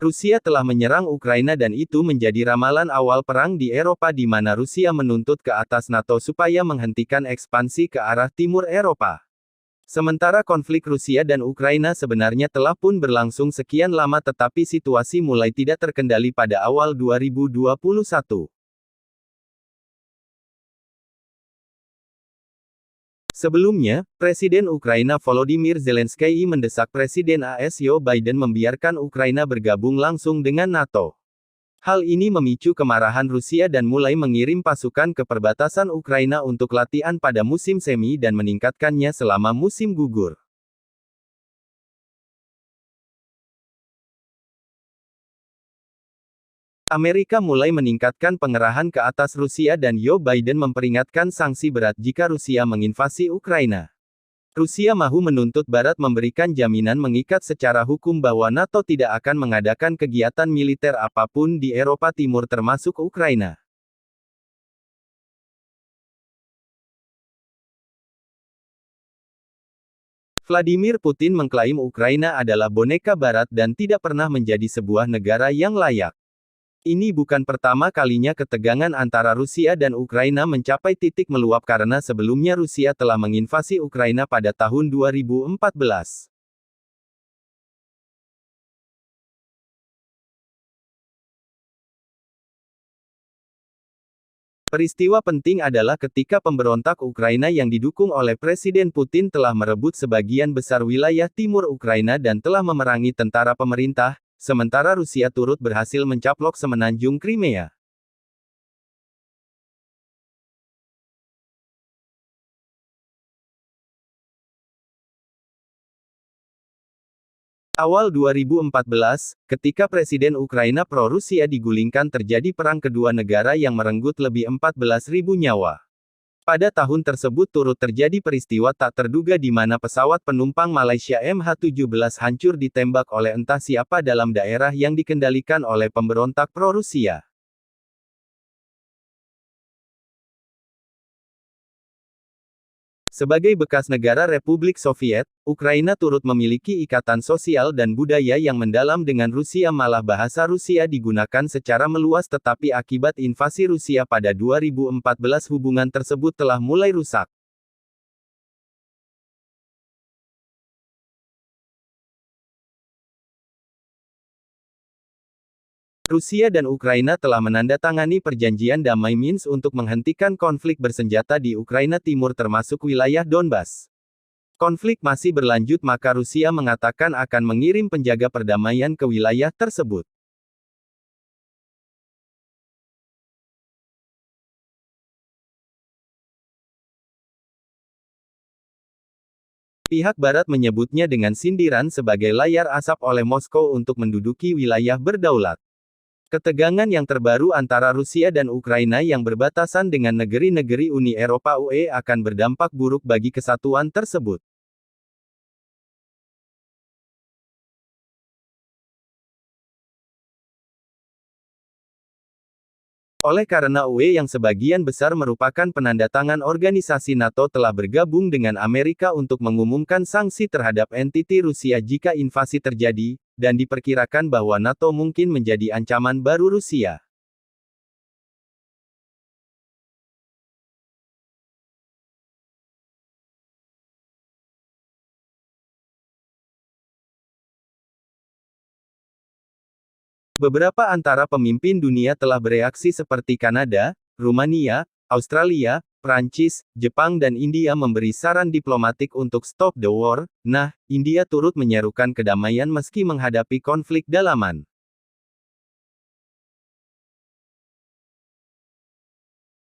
Rusia telah menyerang Ukraina dan itu menjadi ramalan awal perang di Eropa di mana Rusia menuntut ke atas NATO supaya menghentikan ekspansi ke arah timur Eropa. Sementara konflik Rusia dan Ukraina sebenarnya telah pun berlangsung sekian lama tetapi situasi mulai tidak terkendali pada awal 2021. Sebelumnya, Presiden Ukraina Volodymyr Zelensky mendesak Presiden AS Joe Biden membiarkan Ukraina bergabung langsung dengan NATO. Hal ini memicu kemarahan Rusia dan mulai mengirim pasukan ke perbatasan Ukraina untuk latihan pada musim semi dan meningkatkannya selama musim gugur. Amerika mulai meningkatkan pengerahan ke atas Rusia dan Joe Biden memperingatkan sanksi berat jika Rusia menginvasi Ukraina. Rusia mahu menuntut Barat memberikan jaminan mengikat secara hukum bahwa NATO tidak akan mengadakan kegiatan militer apapun di Eropa Timur termasuk Ukraina. Vladimir Putin mengklaim Ukraina adalah boneka Barat dan tidak pernah menjadi sebuah negara yang layak. Ini bukan pertama kalinya ketegangan antara Rusia dan Ukraina mencapai titik meluap karena sebelumnya Rusia telah menginvasi Ukraina pada tahun 2014. Peristiwa penting adalah ketika pemberontak Ukraina yang didukung oleh Presiden Putin telah merebut sebagian besar wilayah timur Ukraina dan telah memerangi tentara pemerintah, sementara Rusia turut berhasil mencaplok semenanjung Crimea. Awal 2014, ketika Presiden Ukraina pro-Rusia digulingkan terjadi perang kedua negara yang merenggut lebih 14.000 nyawa. Pada tahun tersebut turut terjadi peristiwa tak terduga di mana pesawat penumpang Malaysia MH17 hancur ditembak oleh entah siapa dalam daerah yang dikendalikan oleh pemberontak pro-Rusia. Sebagai bekas negara Republik Soviet, Ukraina turut memiliki ikatan sosial dan budaya yang mendalam dengan Rusia malah bahasa Rusia digunakan secara meluas tetapi akibat invasi Rusia pada 2014 hubungan tersebut telah mulai rusak. Rusia dan Ukraina telah menandatangani perjanjian damai Minsk untuk menghentikan konflik bersenjata di Ukraina Timur termasuk wilayah Donbas. Konflik masih berlanjut maka Rusia mengatakan akan mengirim penjaga perdamaian ke wilayah tersebut. Pihak Barat menyebutnya dengan sindiran sebagai layar asap oleh Moskow untuk menduduki wilayah berdaulat. Ketegangan yang terbaru antara Rusia dan Ukraina yang berbatasan dengan negeri-negeri Uni Eropa (UE) akan berdampak buruk bagi kesatuan tersebut. Oleh karena UE yang sebagian besar merupakan penandatangan organisasi NATO telah bergabung dengan Amerika untuk mengumumkan sanksi terhadap entiti Rusia jika invasi terjadi, dan diperkirakan bahwa NATO mungkin menjadi ancaman baru Rusia. Beberapa antara pemimpin dunia telah bereaksi seperti Kanada, Rumania, Australia, Prancis, Jepang dan India memberi saran diplomatik untuk stop the war. Nah, India turut menyerukan kedamaian meski menghadapi konflik dalaman.